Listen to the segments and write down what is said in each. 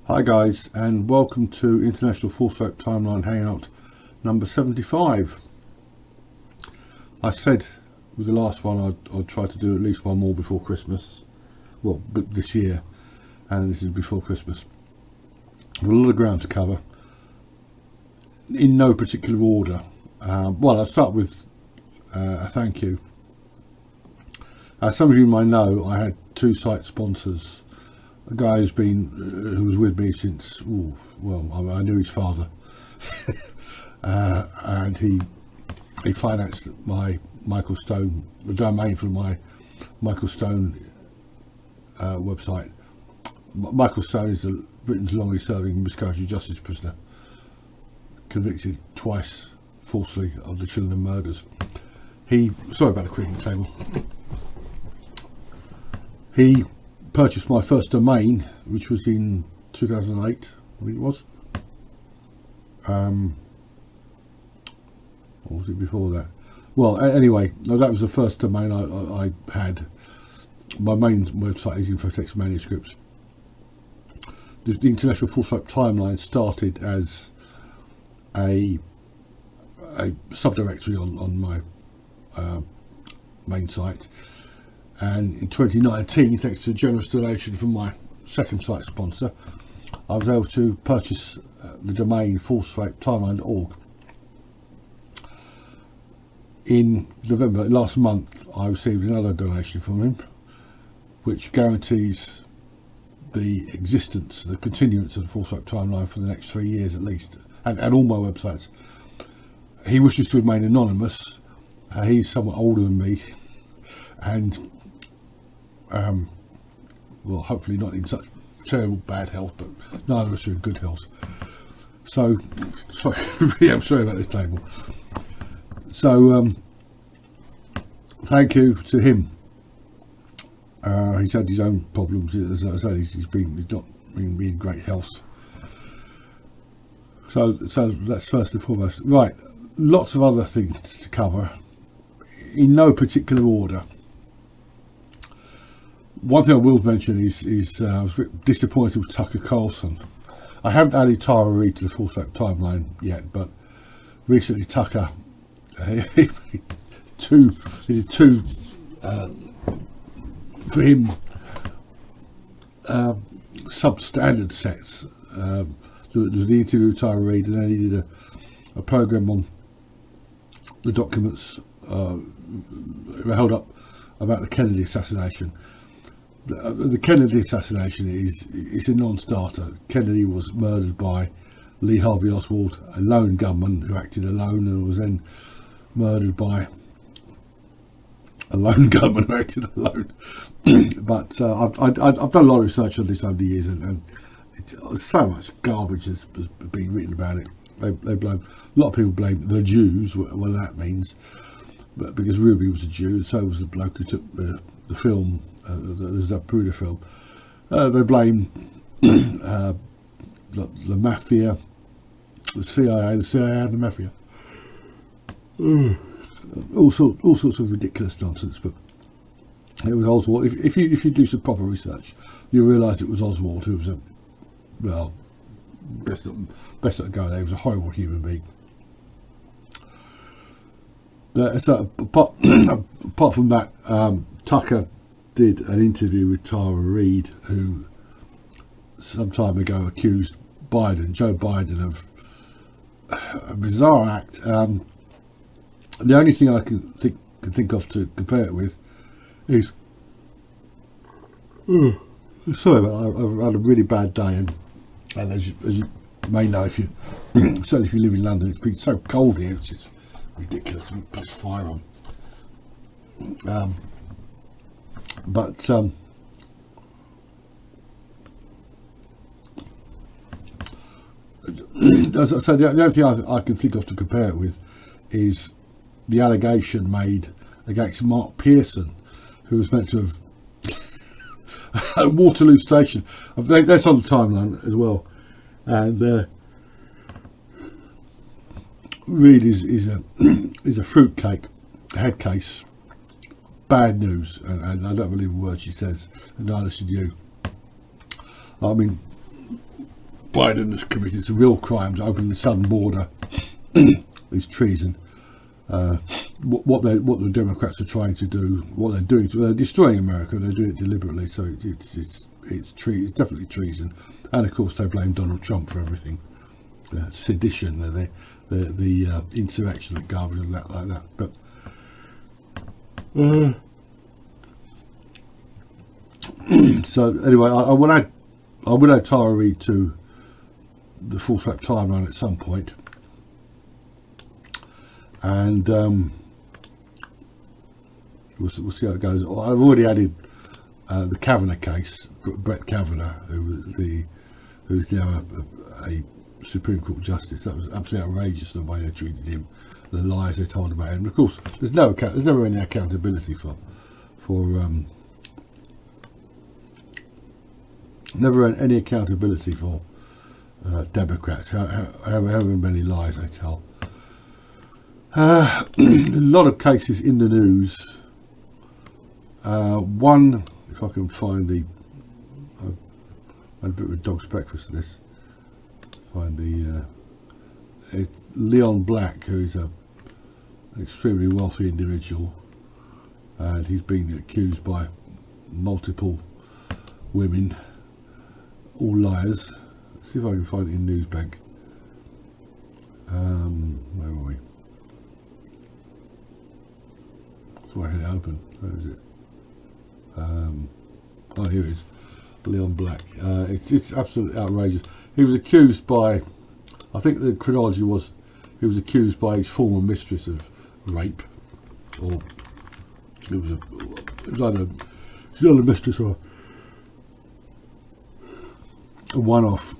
Hi guys, and welcome to International Full Scope Timeline Hangout number 75. I said with the last one I'd try to do at least one more before Christmas. Well, this year, and this is before Christmas. A lot of ground to cover, in no particular order. Well, I'll start with a thank you. As some of you might know, I had two site sponsors. A guy who was with me since, I knew his father, and he financed my Michael Stone, the domain for my Michael Stone website. Michael Stone is Britain's longest-serving miscarriage of justice prisoner, convicted twice falsely of the Chillingham murders. Sorry about the creaking table. He purchased my first domain, which was in 2008, I think it was. Or was it before that? Well, anyway, no, that was the first domain I had. My main website is Infotext Manuscripts. The International Full Scope Timeline started as a subdirectory on my main site. And in 2019, thanks to a generous donation from my second site sponsor, I was able to purchase the domain fullscopetimeline.org. In November last month, I received another donation from him, which guarantees the existence, the continuance of the Full Scope Timeline for the next 3 years at least, and all my websites. He wishes to remain anonymous. He's somewhat older than me, and well, hopefully not in such terrible bad health, but neither of us are in good health. So, sorry, really, I'm sorry about this table. So, thank you to him. He's had his own problems. As I said, he's not been in great health. So that's first and foremost. Right, lots of other things to cover, in no particular order. One thing I will mention is I was a bit disappointed with Tucker Carlson. I haven't added Tara Reid to the Full Scope Timeline yet, but recently Tucker he did two for him substandard sets. There was the interview with Tara Reid, and then he did a program on the documents held up about the Kennedy assassination. The Kennedy assassination is a non-starter. Kennedy was murdered by Lee Harvey Oswald, a lone gunman who acted alone, and was then murdered by a lone gunman who acted alone. But I've done a lot of research on this over the years, and so much garbage has been written about it. A lot of people blame the Jews, whatever that means, but because Ruby was a Jew, and so was the bloke who took the film. There's that Bruder film. They blame the mafia, the CIA and the mafia. All sorts of ridiculous nonsense. But it was Oswald. If you do some proper research, you realise it was Oswald who was best not go there. He was a horrible human being. So apart from that, Tucker did an interview with Tara Reid, who some time ago accused Joe Biden of a bizarre act. The only thing I can think of to compare it with is sorry, but I've had a really bad day, and as you may know, certainly if you live in London, it's been so cold here, it's just ridiculous. We put fire on. But as I said, the only thing I can think of to compare it with is the allegation made against Mark Pearson, who was meant to have at Waterloo Station. That's on the timeline as well, and Reid is a fruitcake, head case. Bad news, and I don't believe a word she says, and neither should you. I mean, Biden has committed some real crimes, opening the southern border. It's treason. What the Democrats are trying to do, what they're doing, they're destroying America. They're doing it deliberately. So it's definitely treason. And of course, they blame Donald Trump for everything. Sedition, the insurrection at Garvey and that like that. But so anyway, I will add Tara Reid to the Full Swap timeline at some point, and we'll see how it goes. I've already added the Kavanaugh case, Brett Kavanaugh, who's now a Supreme Court Justice. That was absolutely outrageous the way they treated him, the lies they told about him. And of course, there's never any accountability for Democrats, however many lies they tell. A lot of cases in the news. One, if I can find I had a bit of a dog's breakfast of this. Find Leon Black, who's an extremely wealthy individual, and he's been accused by multiple women, all liars. Let's see if I can find it in Newsbank. Where were we? So I had it open. Where is it? Oh, here it is. Leon Black. It's absolutely outrageous. He was accused by, I think the chronology was, he was accused by his former mistress of rape, or it was either a mistress or a one-off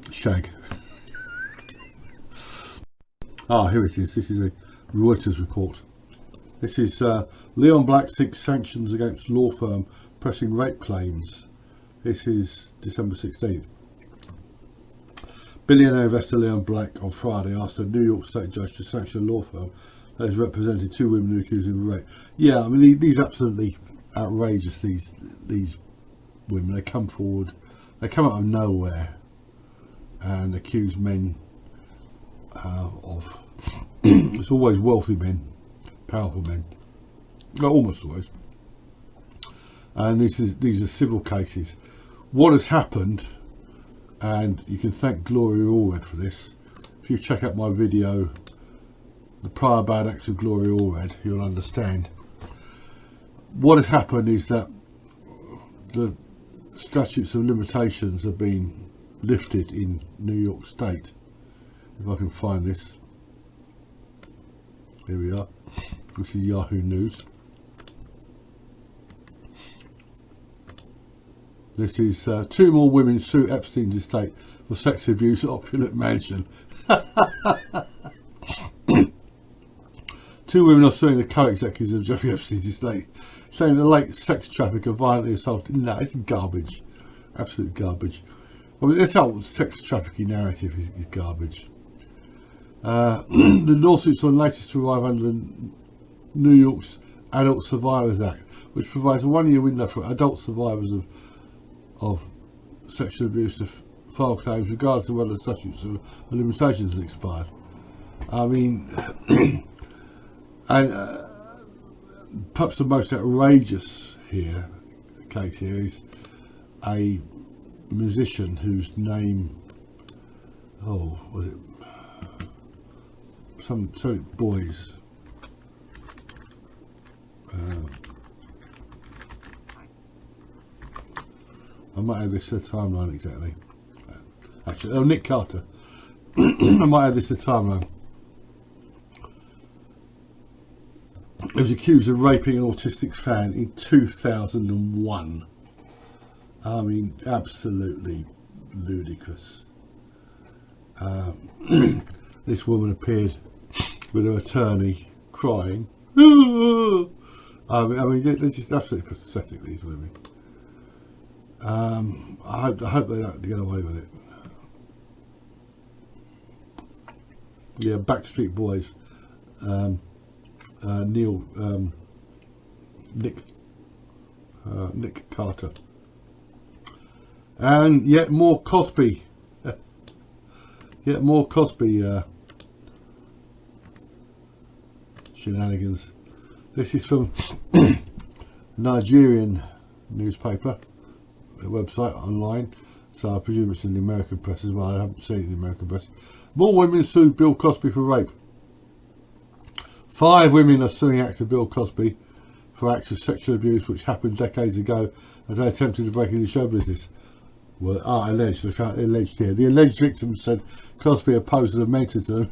shag. Here it is. This is a Reuters report. This is Leon Black seeks sanctions against law firm pressing rape claims. This is December 16th. Billionaire investor Leon Black on Friday asked a New York State judge to sanction a law firm that has represented two women who accused him of rape. Yeah, I mean, these are absolutely outrageous, these women. They come forward, they come out of nowhere and accuse men of it's always wealthy men, powerful men, almost always. And these are civil cases. What has happened, and you can thank Gloria Allred for this. If you check out my video, The Prior Bad Acts of Gloria Allred, you'll understand. What has happened is that the statutes of limitations have been lifted in New York State. If I can find this. Here we are. This is Yahoo News. This is two more women sue Epstein's estate for sex abuse at opulent mansion. Two women are suing the co-executives of Jeffrey Epstein's estate, saying the late sex trafficker violently assaulted. No, it's garbage. Absolute garbage. I mean, this whole sex trafficking narrative is garbage. The lawsuits are the latest to arrive under the New York's Adult Survivors Act, which provides a 1-year window for adult survivors of sexual abuse to file claims regardless of whether the statutes of limitations has expired. I mean, and perhaps the most outrageous case here is a musician whose name, was it some boys? I might add this to the timeline exactly. Actually, Nick Carter. I might add this to the timeline. He was accused of raping an autistic fan in 2001. I mean, absolutely ludicrous. This woman appeared with her attorney crying. I mean, they're just absolutely pathetic, these women. I hope they don't get away with it. Yeah, Backstreet Boys. Nick Carter. And yet more Cosby. Yet more Cosby shenanigans. This is from Nigerian newspaper, a website online, so I presume it's in the American press as well. I haven't seen it in the American press. More women sue Bill Cosby for rape. 5 women are suing actor Bill Cosby for acts of sexual abuse which happened decades ago as they attempted to break into show business. Well, alleged. They found alleged here. The alleged victims said Cosby opposed and mentored them,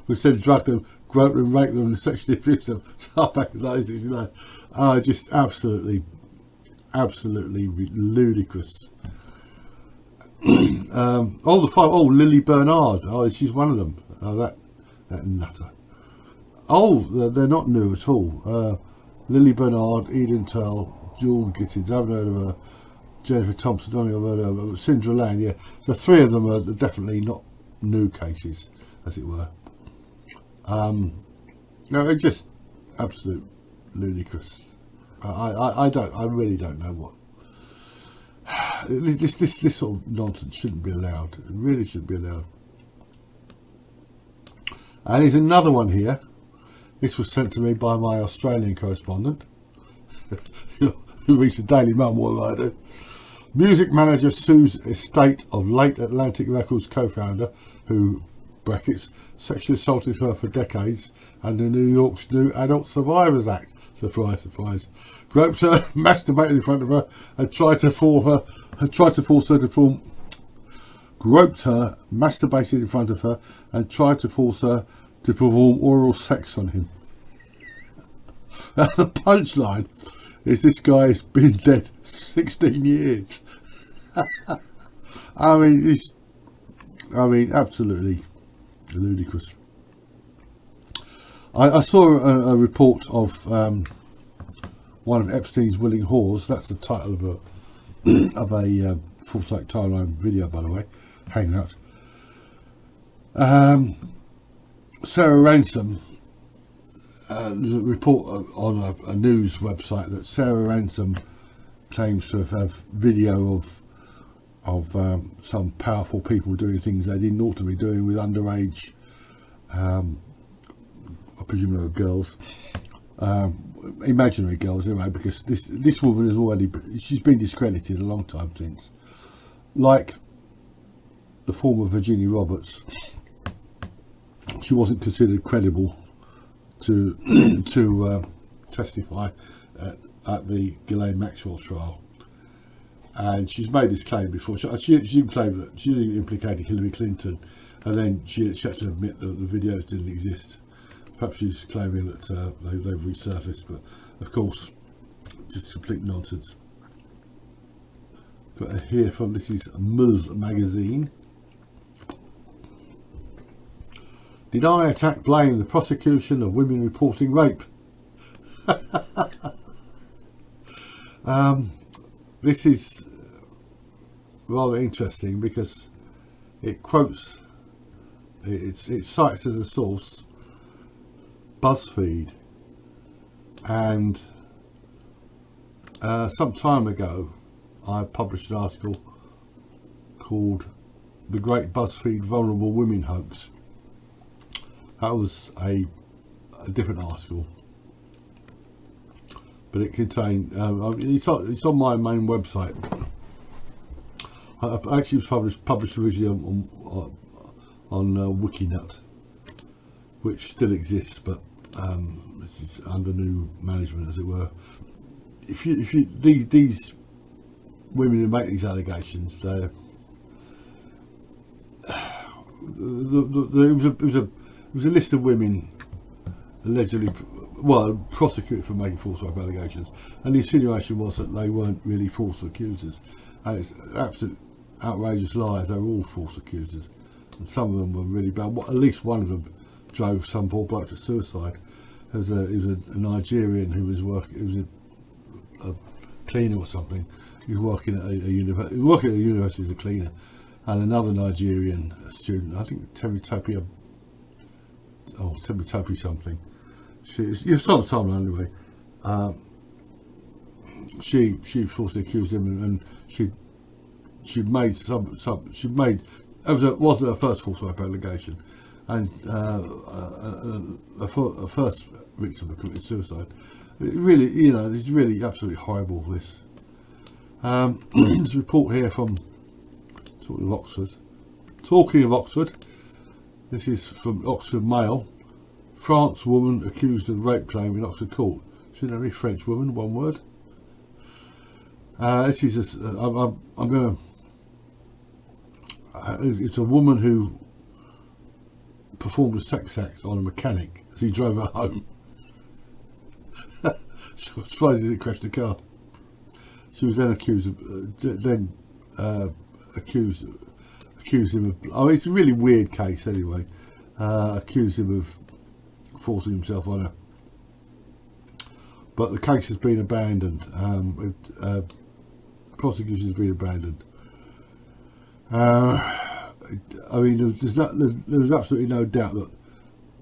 which then drugged them, groped them, raped them, and sexually abused them. So back in the 1969, just absolutely ludicrous. The 5. Oh, Lily Bernard. Oh, she's one of them. Oh, that nutter. Oh, they're not new at all. Lily Bernard, Eden Turl, Jewel Gittins. I haven't heard of her. Jennifer Thompson, don't think I've heard of her. Cindra Land, yeah. So 3 of them are definitely not new cases, as it were. No, it's just absolute ludicrous. I really don't know what. This sort of nonsense shouldn't be allowed. It really shouldn't be allowed. And there's another one here. This was sent to me by my Australian correspondent, who reads the Daily Mail more than I do. Music manager sues estate of late Atlantic Records co-founder, who, brackets, sexually assaulted her for decades, and the New York's new Adult Survivors Act. Surprise, surprise. Groped her, masturbated in front of her, and tried to force her to perform. Groped her, masturbated in front of her, and tried to force her to perform oral sex on him. The punchline is this guy's been dead 16 years. I mean, absolutely ludicrous. I saw a report of one of Epstein's willing whores. That's the title of a Foresight Timeline video, by the way. Hangout. Sarah Ransom. There's a report on a news website that Sarah Ransom claims to have video of some powerful people doing things they didn't ought to be doing with underage, I presume they were girls, imaginary girls anyway, because this woman she's been discredited a long time since. Like the former Virginia Roberts, she wasn't considered credible to testify at the Ghislaine Maxwell trial, and she's made this claim before. She claimed that she implicated Hillary Clinton, and then she had to admit that the videos didn't exist. Perhaps she's claiming that they've resurfaced, but of course, just complete nonsense. Got a here from, this is Ms magazine. Deny attack blame the prosecution of women reporting rape. This is rather interesting because it quotes, it cites as a source BuzzFeed, and some time ago I published an article called "The Great BuzzFeed Vulnerable Women Hoax." That was a different article, but it contained, it's on my main website. I actually was published originally on Wikinut, which still exists, but it's under new management, as it were. If you these women who make these allegations, it was a list of women allegedly, prosecuted for making false rape allegations, and the insinuation was that they weren't really false accusers, and it's absolute outrageous lies. They were all false accusers, and some of them were really bad. At least one of them drove some poor bloke to suicide. He was a Nigerian who was a cleaner or something. He was working at a university as a cleaner, and another Nigerian student, I think Temitope something. It's on the timeline anyway. She falsely accused him, and she she made she made, it wasn't her first false rape allegation, and her first victim committed suicide. It really, it's really absolutely horrible, this. This report here from talking of Oxford, this is from Oxford Mail. France woman accused of rape claim in Oxford court. Shouldn't that be French woman, one word? This is it's a woman who performed a sex act on a mechanic as he drove her home. So I'm surprised he didn't crash the car. She was then accused him of. Oh, it's a really weird case anyway. Accused him of forcing himself on her, but the case has been abandoned. Prosecution has been abandoned. I mean, there was absolutely no doubt that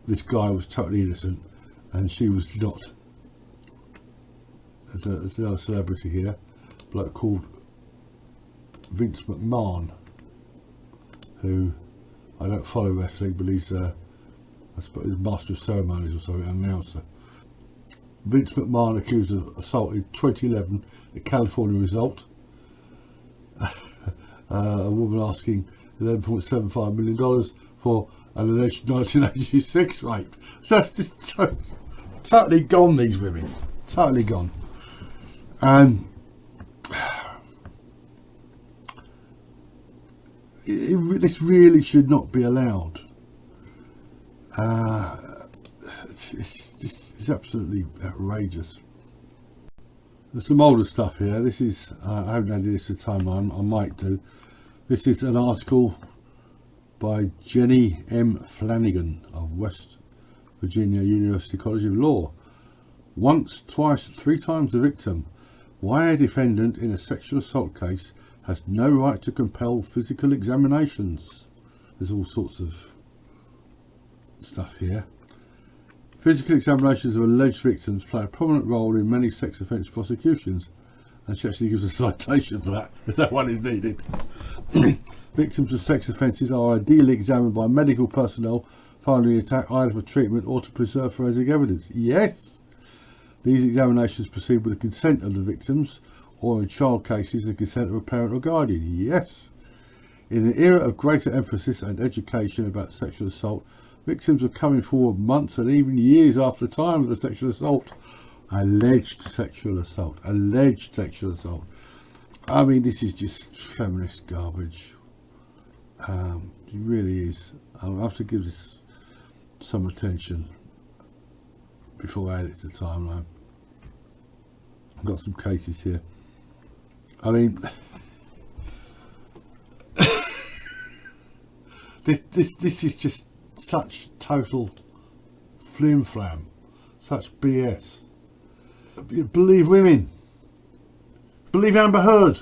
this guy was totally innocent, and she was not. There's another celebrity here, a bloke called Vince McMahon, who I don't follow wrestling, but he's I suppose he's master of ceremonies or something, an announcer. Vince McMahon accused of assault in 2011 at California result. A woman asking $11.75 million for an alleged 1986 rape. So that's just totally gone, these women. Totally gone. And this really should not be allowed. It's absolutely outrageous. There's some older stuff here. This is, I haven't added this to the timeline, I might do. This is an article by Jenny M. Flanagan of West Virginia University College of Law. Once, twice, three times the victim. Why a defendant in a sexual assault case has no right to compel physical examinations. There's all sorts of stuff here. Physical examinations of alleged victims play a prominent role in many sex offence prosecutions, and she actually gives a citation for that, if that one is needed. Victims of sex offences are ideally examined by medical personnel following the attack, either for treatment or to preserve forensic evidence. Yes! These examinations proceed with the consent of the victims, or in child cases, the consent of a parent or guardian. Yes! In an era of greater emphasis and education about sexual assault, victims are coming forward months and even years after the time of the sexual assault. Alleged sexual assault. Alleged sexual assault. I mean, this is just feminist garbage. It really is. I'll have to give this some attention before I add it to the timeline. I've got some cases here. I mean, this is just such total flim-flam, such BS. Believe women. Believe Amber Heard.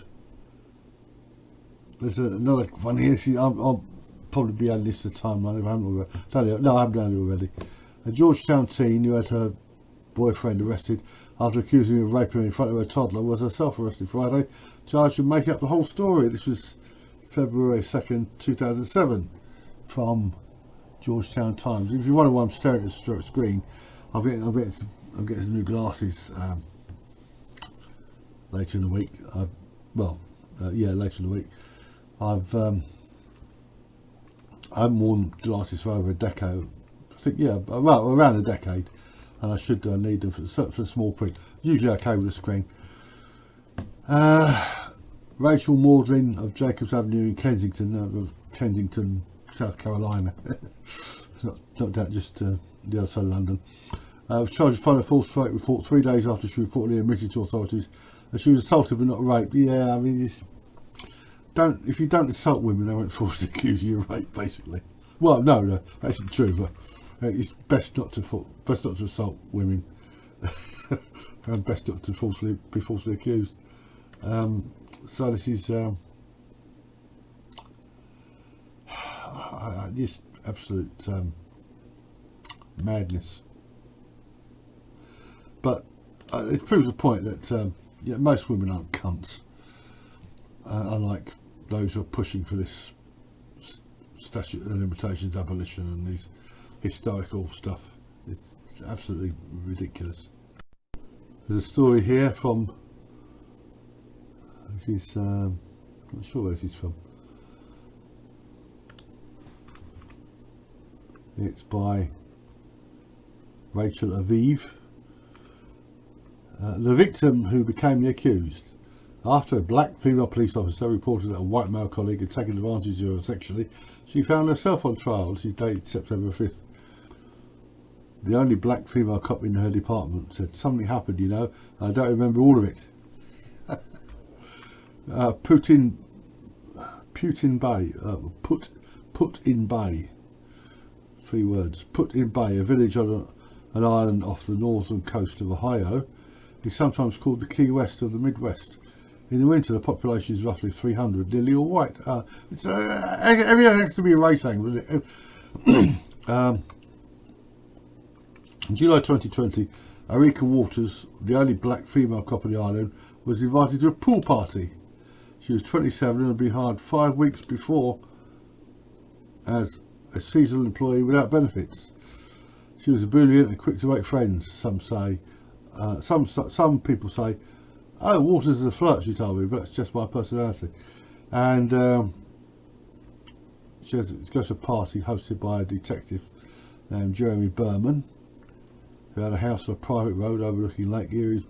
There's another one here. I'll probably be adding this to the timeline if I haven't already. No, I haven't done it already. A Georgetown teen who had her boyfriend arrested after accusing him of raping her in front of her toddler was herself arrested Friday, charged with making up the whole story. This was February 2nd, 2007, from Georgetown Times. If you wonder why I'm staring at the screen, I'm getting some new glasses later in the week. Later in the week. I haven't worn glasses for over a decade. I think, around a decade, and I should need them for small print. Usually okay with the screen. Rachel Maudlin of Jacobs Avenue in Kensington, South Carolina. not that, just the other side of London. Was charged with filing a false rape report 3 days after she reportedly admitted to authorities that she was assaulted but not raped. Yeah, I mean, if you don't assault women, they won't force to accuse you of rape, basically. Well, no, that's not true, but it's best not to assault women, and best not to be falsely accused. So this is just absolute madness. But it proves the point that most women aren't cunts, unlike those who are pushing for this statute of limitations abolition and these historical stuff. It's absolutely ridiculous. There's a story here from, this is, I'm not sure where this is from. It's by Rachel Aviv. The victim who became the accused. After a black female police officer reported that a white male colleague had taken advantage of her sexually, she found herself on trial. She's dated September 5th. The only black female cop in her department said, "Something happened, you know. I don't remember all of it." Put in Bay. 3 words. Put in Bay, a village on an island off the northern coast of Ohio, is sometimes called the Key West of the Midwest. In the winter, the population is roughly 300, nearly all white. Everything has to be a race thing, was it? In July 2020, Arika Waters, the only black female cop on the island, was invited to a pool party. She was 27 and had been hired 5 weeks before as a seasonal employee without benefits. She was ebullient and quick to make friends, some say. Some people say, "Oh, Waters is a flirt," she told me, but that's just my personality. And she goes to a party hosted by a detective named Jeremy Berman, who had a house on a private road overlooking Lake Erie's,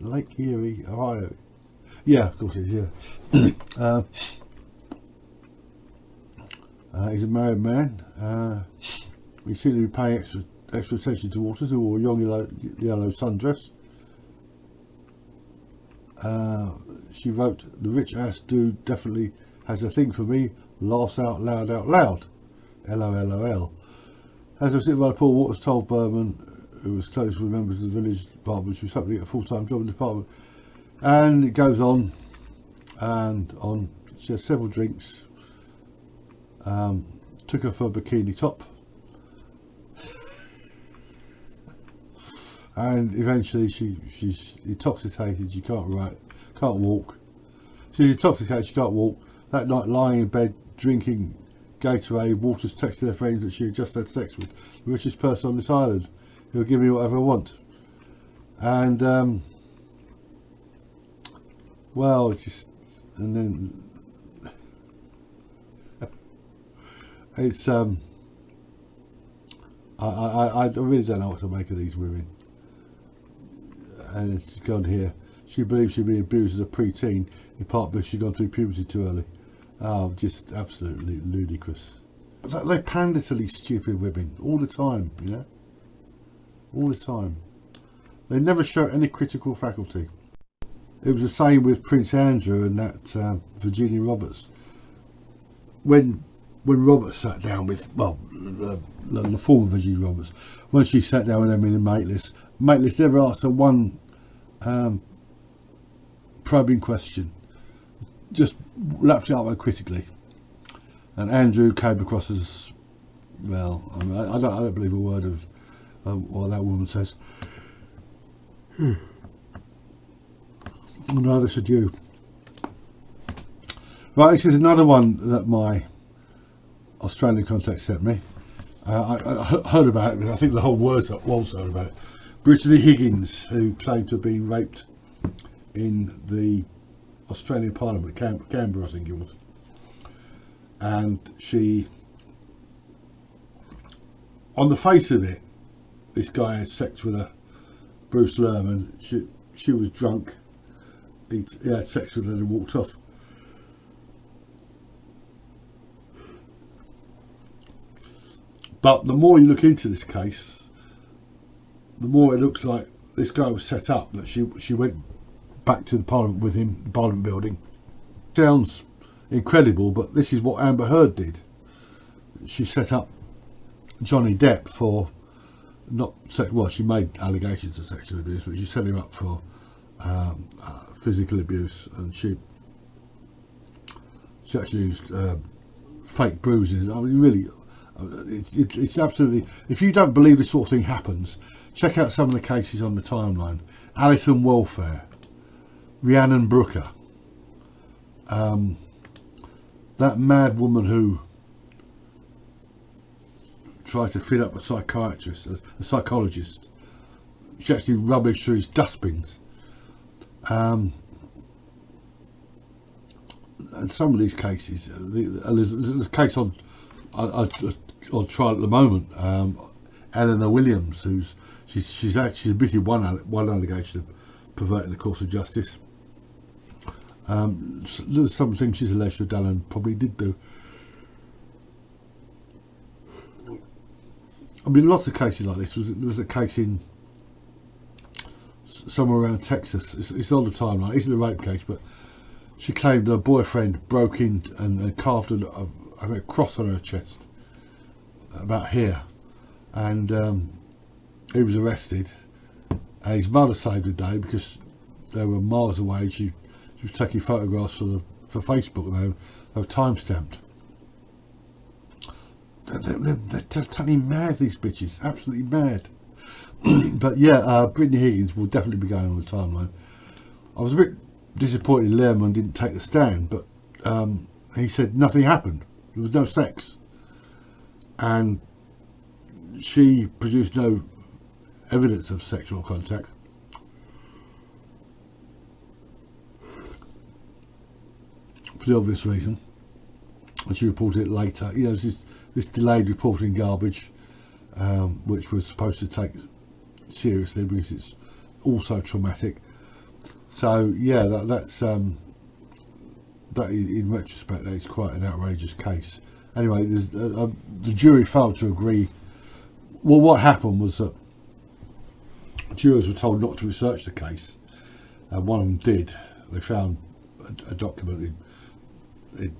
Lake Erie, Ohio. Yeah, of course it is. Yeah. He's a married man. We seem to be paying extra attention to Waters, who wore a young yellow sundress. She wrote, "The rich ass dude definitely has a thing for me. Laughs out loud, out loud. LOL." As I was sitting by the pool, Waters told Berman, who was close with members of the village department, she was hoping to get a full-time job in the department. And it goes on and on. She has several drinks. Took her for a bikini top. And eventually she's intoxicated. She can't walk. She's intoxicated, she can't walk. That night, lying in bed, drinking Gatorade, Waters texted her friends that she had just had sex with the richest person on this island. He'll give me whatever I want. And, well, it's just, and then, it's, I really don't know what to make of these women. And it's gone here. She believes she'd been abused as a pre-teen, in part because she'd gone through puberty too early. Oh, just absolutely ludicrous. They pander to these stupid women all the time, you know? All the time. They never show any critical faculty. It was the same with Prince Andrew and that Virginia Roberts. When Roberts sat down with, the former Virginia Roberts, when she sat down with them in the Mateless never asked her one probing question. Just lapped it up critically. And Andrew came across as, well, I don't believe a word of what that woman says. Neither should you. Right, this is another one that my Australian contact sent me. I heard about it, but I think the whole world heard about it. Brittany Higgins, who claimed to have been raped in the Australian Parliament, Canberra, I think it was. And she, on the face of it, this guy had sex with her, Bruce Lerman. She was drunk. He had sex with her and walked off. But the more you look into this case, the more it looks like this guy was set up, that she went back to the Parliament with him, the Parliament building. Sounds incredible, but this is what Amber Heard did. She set up Johnny Depp for she made allegations of sexual abuse, but she set him up for physical abuse, and she actually used fake bruises. I mean, really It's absolutely. If you don't believe this sort of thing happens, check out some of the cases on the timeline. Alison Welfare, Rhiannon Brooker, that mad woman who tried to fit up a psychologist. She actually rubbished through his dustbins. And some of these cases, there's a case on trial at the moment. Eleanor Williams, she's admitted one allegation of perverting the course of justice. There's some things she's alleged to have done and probably did do. I mean, lots of cases like this. There was a case in somewhere around Texas. It's on the timeline. It isn't a rape case, but she claimed her boyfriend broke in and carved a cross on her chest, about here, and he was arrested. And his mother saved the day because they were miles away. She was taking photographs for Facebook, and they were time stamped. They're just totally mad, these bitches, absolutely mad. But yeah, Brittany Higgins will definitely be going on the timeline. I was a bit disappointed Lehrman didn't take the stand, but he said nothing happened. There was no sex, and she produced no evidence of sexual contact. For the obvious reason, and she reported it later. You know, this delayed reporting garbage, which we're supposed to take seriously because it's also traumatic. So yeah, that's in retrospect, that is quite an outrageous case. Anyway, the jury failed to agree. Well, what happened was that jurors were told not to research the case, and one of them did. They found a document it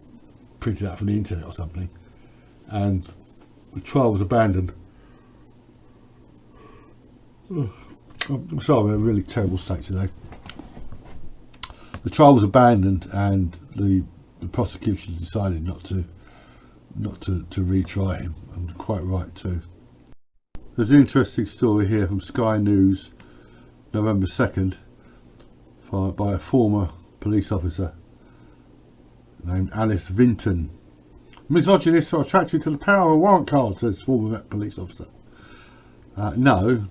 printed out from the internet or something, and the trial was abandoned. I'm sorry, I'm in a really terrible state today. The trial was abandoned, and the prosecution decided not to retry him, and quite right too. There's an interesting story here from Sky News, November 2nd, by a former police officer named Alice Vinton. Misogynists are attracted to the power of a warrant card, says former Met police officer. No,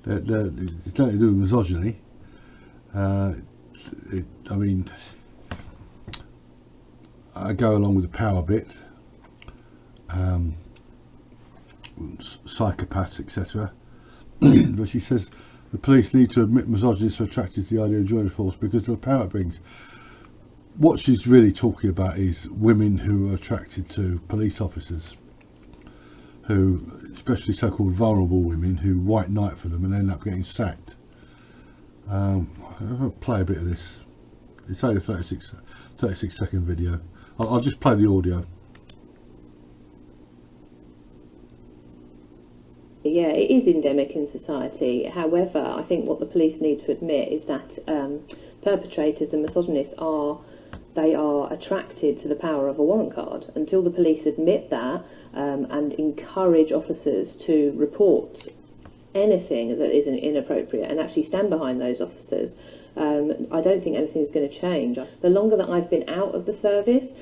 it's nothing to do with misogyny. I mean, I go along with the power bit. Psychopaths, etc. But she says the police need to admit misogynists are attracted to the idea of joining the force because of the power it brings. What she's really talking about is women who are attracted to police officers, who, especially so-called vulnerable women, who white knight for them and end up getting sacked. I'll play a bit of this. It's only a 36 second video. I'll just play the audio. Yeah, it is endemic in society. However, I think what the police need to admit is that perpetrators and misogynists are attracted to the power of a warrant card. Until the police admit that and encourage officers to report anything that isn't inappropriate and actually stand behind those officers, I don't think anything's going to change. The longer that I've been out of the service,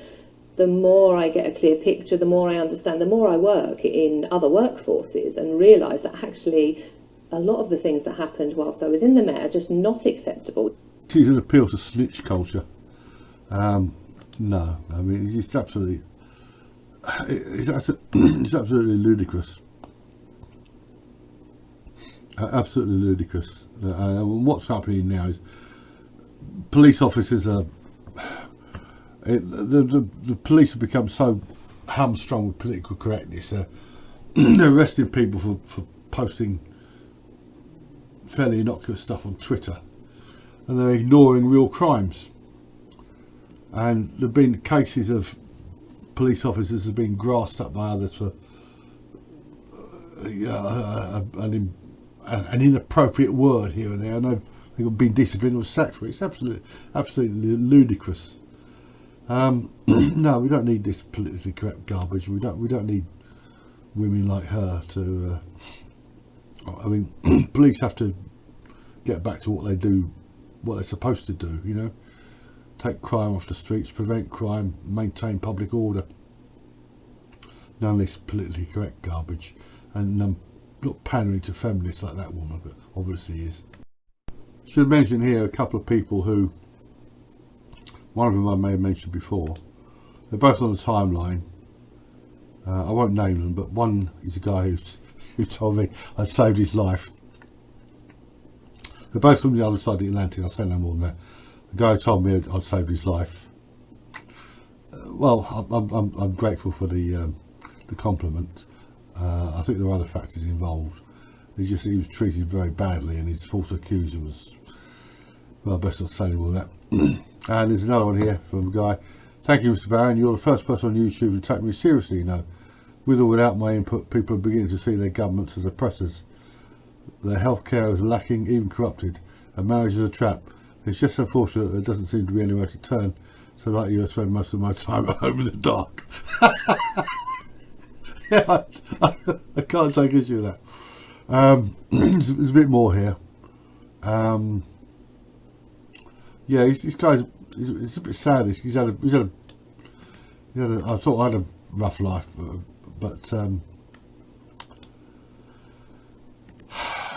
the more I get a clear picture, the more I understand, the more I work in other workforces and realise that actually a lot of the things that happened whilst I was in the Met are just not acceptable. This is an appeal to snitch culture. No, I mean, it's absolutely ludicrous. Absolutely ludicrous. What's happening now is police officers are... The police have become so hamstrung with political correctness. They're arresting people for posting fairly innocuous stuff on Twitter, and they're ignoring real crimes. And there have been cases of police officers have been grassed up by others for an inappropriate word here and there. I know they've been disciplined or sacked for it. It's absolutely ludicrous. No, we don't need this politically correct garbage. We don't need women like her to. I mean, police have to get back to what they do, what they're supposed to do. You know, take crime off the streets, prevent crime, maintain public order. None of this politically correct garbage, and not pandering to feminists like that woman, but obviously is. Should mention here a couple of people who, one of them I may have mentioned before. They're both on the timeline. I won't name them, but one is a guy who told me I'd saved his life. They're both from the other side of the Atlantic. I'll say no more than that. The guy who told me I'd saved his life. Well, I'm grateful for the compliment. I think there are other factors involved. He was treated very badly, and his false accuser was, well, best not say all that. And there's another one here from a guy. Thank you, Mr. Barron. You're the first person on YouTube to take me seriously. You know, with or without my input, people are beginning to see their governments as oppressors. Their healthcare is lacking, even corrupted, and marriage is a trap. It's just unfortunate that there doesn't seem to be anywhere to turn. So, like you, I spend most of my time at home in the dark. Yeah, I can't take issue with that. There's a bit more here. Yeah, this guy's. It's a bit sad. He's had a. I thought I had a rough life, but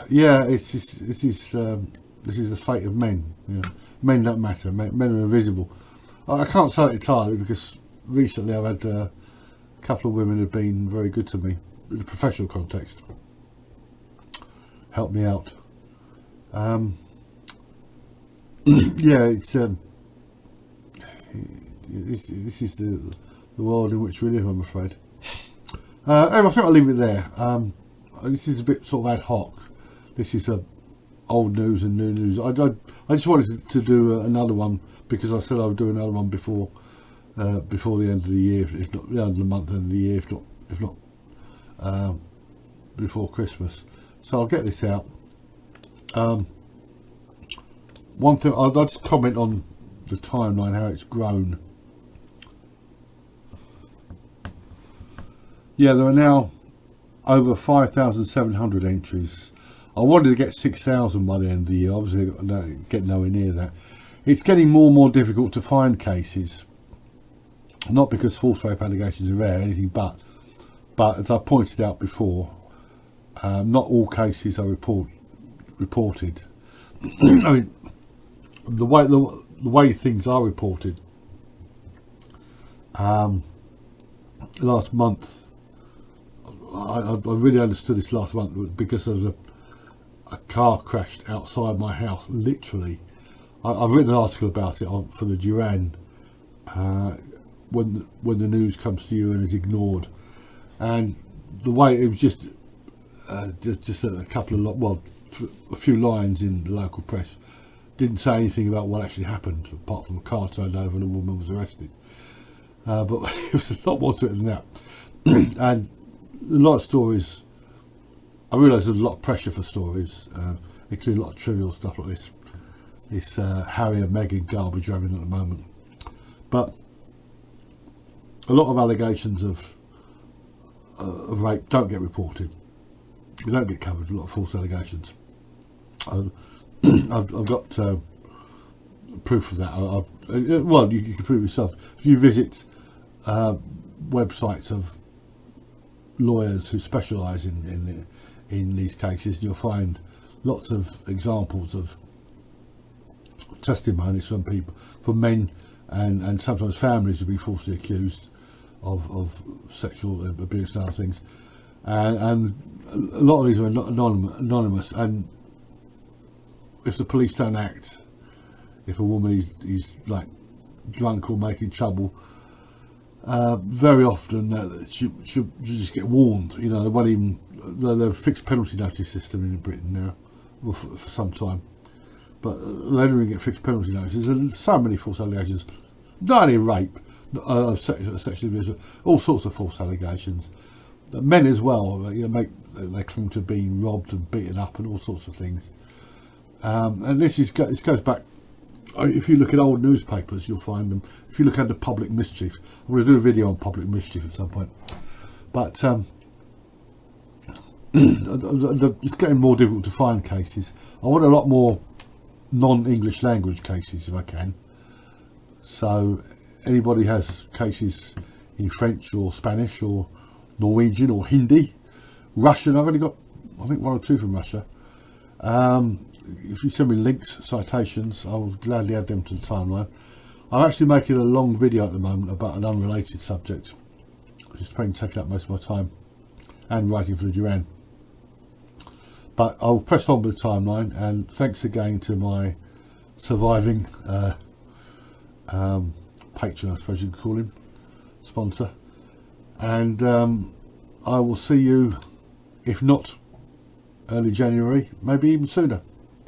yeah, this is the fate of men. You know, men don't matter. Men are invisible. I can't say it entirely because recently I've had a couple of women who've been very good to me in a professional context. Helped me out. Yeah, it's this is the world in which we live, I'm afraid. Anyway, I think I'll leave it there. This is a bit sort of ad hoc. This is old news and new news. I just wanted to do another one because I said I would do another one before the end of the year, if not the end of the month, end of the year, if not before Christmas. So I'll get this out. One thing, I'll just comment on the timeline, how it's grown. Yeah, there are now over 5,700 entries. I wanted to get 6,000 by the end of the year. Obviously, I get nowhere near that. It's getting more and more difficult to find cases. Not because false rape allegations are rare, anything but as I pointed out before, not all cases are reported. I mean, the way things are reported. Last month, I really understood this last month because there was a car crashed outside my house. Literally, I've written an article about it for the Duran. When the news comes to you and is ignored, and the way it was just a couple of a few lines in the local press, didn't say anything about what actually happened apart from a car turned over and a woman was arrested. But it was a lot more to it than that. And a lot of stories, I realise there's a lot of pressure for stories, including a lot of trivial stuff like this Harry and Meghan garbage we're having at the moment. But a lot of allegations of rape don't get reported. They don't get covered. A lot of false allegations. I've got proof of that. Well, you can prove yourself if you visit websites of lawyers who specialise in these cases. You'll find lots of examples of testimonies from people, from men and sometimes families who've been falsely accused of sexual abuse and other things, and a lot of these are anonymous. And if the police don't act, if a woman is like drunk or making trouble, very often she just get warned. You know, they won't even. They've a fixed penalty notice system in Britain now, well, for some time, but they don't even get fixed penalty notices. There's so many false allegations, not only rape, sexual abuse, all sorts of false allegations. Men as well, you know, they claim to be robbed and beaten up and all sorts of things. And this goes back. If you look at old newspapers, you'll find them. If you look at the public mischief, I'm going to do a video on public mischief at some point. But it's getting more difficult to find cases. I want a lot more non-English language cases if I can. So anybody has cases in French or Spanish or Norwegian or Hindi, Russian, I've only got I think 1 or 2 from Russia. If you send me links, citations, I'll gladly add them to the timeline. I'm actually making a long video at the moment about an unrelated subject, which is probably taking up most of my time, and writing for the Duran. But I'll press on with the timeline, and thanks again to my surviving patron, I suppose you could call him, sponsor. And I will see you, if not early January, maybe even sooner.